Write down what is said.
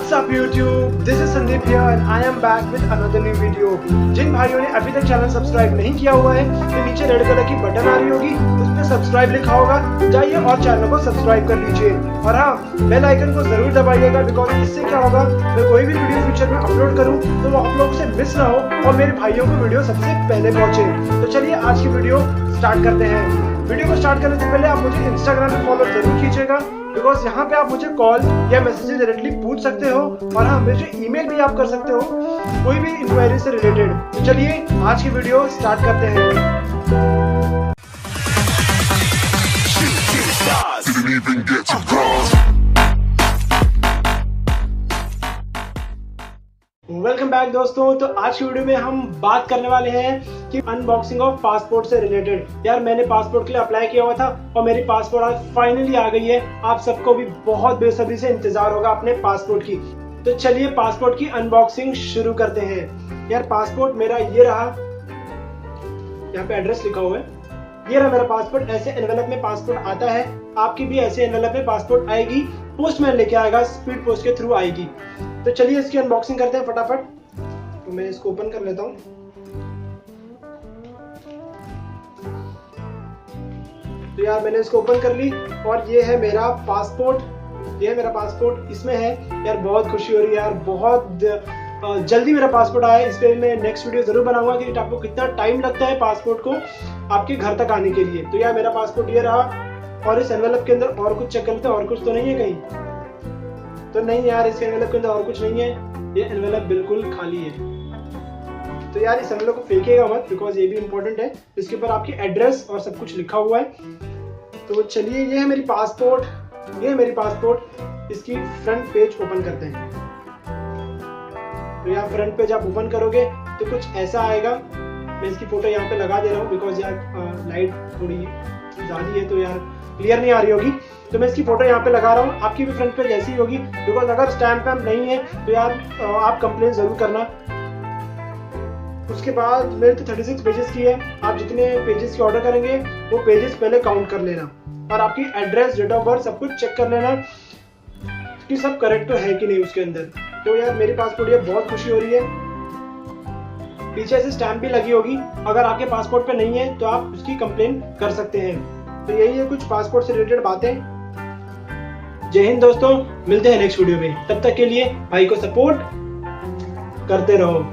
What's up YouTube? This is Sandeep here and I am back with another new video. जिन भाइयों ने अभी तक channel subscribe नहीं किया हुआ है तो नीचे रेड कलर की बटन आ रही होगी, उस पर सब्सक्राइब लिखा होगा, जाइए और चैनल को सब्सक्राइब कर लीजिए। और हाँ, बेल आइकन को जरूर दबाइएगा, बिकॉज इससे क्या होगा, मैं कोई भी वीडियो फ्यूचर में अपलोड करूँ तो वो आप लोगों से मिस ना हो और मेरे भाइयों को वीडियो सबसे पहले पहुंचे। तो चलिए आज की वीडियो स्टार्ट करते हैं। वीडियो को स्टार्ट करने से पहले आप मुझे इंस्टाग्राम पे फॉलो जरूर कीजिएगा, बिकॉज यहाँ पे आप मुझे कॉल या मैसेज डायरेक्टली पूछ सकते हो और हाँ, मुझे ईमेल भी आप कर सकते हो कोई भी इंक्वायरी से रिलेटेड। तो चलिए आज की वीडियो स्टार्ट करते हैं। वेलकम बैक दोस्तों। तो आज की वीडियो में हम बात करने वाले हैं कि अनबॉक्सिंग ऑफ पासपोर्ट से रिलेटेड। यार मैंने पासपोर्ट के लिए अप्लाई किया हुआ था और मेरी पासपोर्ट आज फाइनली आ गई है। आप सबको भी बहुत बेसब्री से इंतजार होगा अपने पासपोर्ट की। तो चलिए पासपोर्ट की अनबॉक्सिंग शुरू करते हैं। यार पासपोर्ट मेरा ये रहा, यहाँ पे एड्रेस लिखा हुआ है, ये रहा मेरा पासपोर्ट। ऐसे एनवेलप में पासपोर्ट आता है, आपकी भी ऐसे एनवेलप में पासपोर्ट आएगी, पोस्टमैन लेके आएगा, स्पीड पोस्ट के थ्रू आएगी। तो चलिए इसकी अनबॉक्सिंग करते हैं फटाफट। तो मैं इसको ओपन कर लेता हूँ। तो यार मैंने इसको ओपन कर ली और ये है मेरा पासपोर्ट। ये है मेरा पासपोर्ट, इसमें है। यार बहुत खुशी हो रही है यार, बहुत जल्दी मेरा पासपोर्ट आया। इस पे मैं नेक्स्ट वीडियो जरूर बनाऊंगा कि आपको कितना टाइम लगता है पासपोर्ट को आपके घर तक आने के लिए। तो यार मेरा पासपोर्ट ये रहा। और इस एनवेलप के अंदर और कुछ चेक करते हैं, और कुछ तो नहीं है कहीं? तो नहीं यार, इस एनवेलप के अंदर और कुछ नहीं है, ये एनवेलप बिल्कुल खाली है। तो यार इस एनवेलप को फेंकिएगा मत, बिकॉज ये भी इंपॉर्टेंट है। इसके ऊपर आपकी एड्रेस और सब कुछ लिखा हुआ है। तो चलिए, ये है मेरी पासपोर्ट, ये है मेरी पासपोर्ट। इसकी फ्रंट पेज ओपन करते हैं। तो यार फ्रंट पेज आप ओपन करोगे तो कुछ ऐसा आएगा। मैं इसकी फोटो यहाँ पे लगा दे रहा हूँ, बिकॉज यार लाइट थोड़ी ज्यादा है तो यार क्लियर नहीं आ रही होगी। तो मैं इसकी फोटो यहाँ पे लगा रहा हूँ। आपकी भी फ्रंट पेज ऐसी होगी, बिकॉज अगर स्टैम्प वैम्प नहीं है तो यार आप कंप्लेन जरूर करना। उसके बाद मेरे तो 36 पेजेस की है। आप जितने पेजेस की ऑर्डर करेंगे वो पेजेस पहले काउंट कर लेना और आपकी एड्रेस, डेट ऑफ बर्थ सब कुछ चेक कर लेना कि सब करेक्ट तो है कि नहीं उसके अंदर। तो यार मेरे पासपोर्ट ये बहुत खुशी हो रही है। पीछे से स्टैम्प भी लगी होगी, अगर आपके पासपोर्ट पे नहीं है तो आप उसकी कंप्लेन कर सकते हैं। तो यही है कुछ पासपोर्ट से रिलेटेड बातें। जय हिंद दोस्तों, मिलते हैं नेक्स्ट वीडियो में। तब तक के लिए भाई को सपोर्ट करते रहो।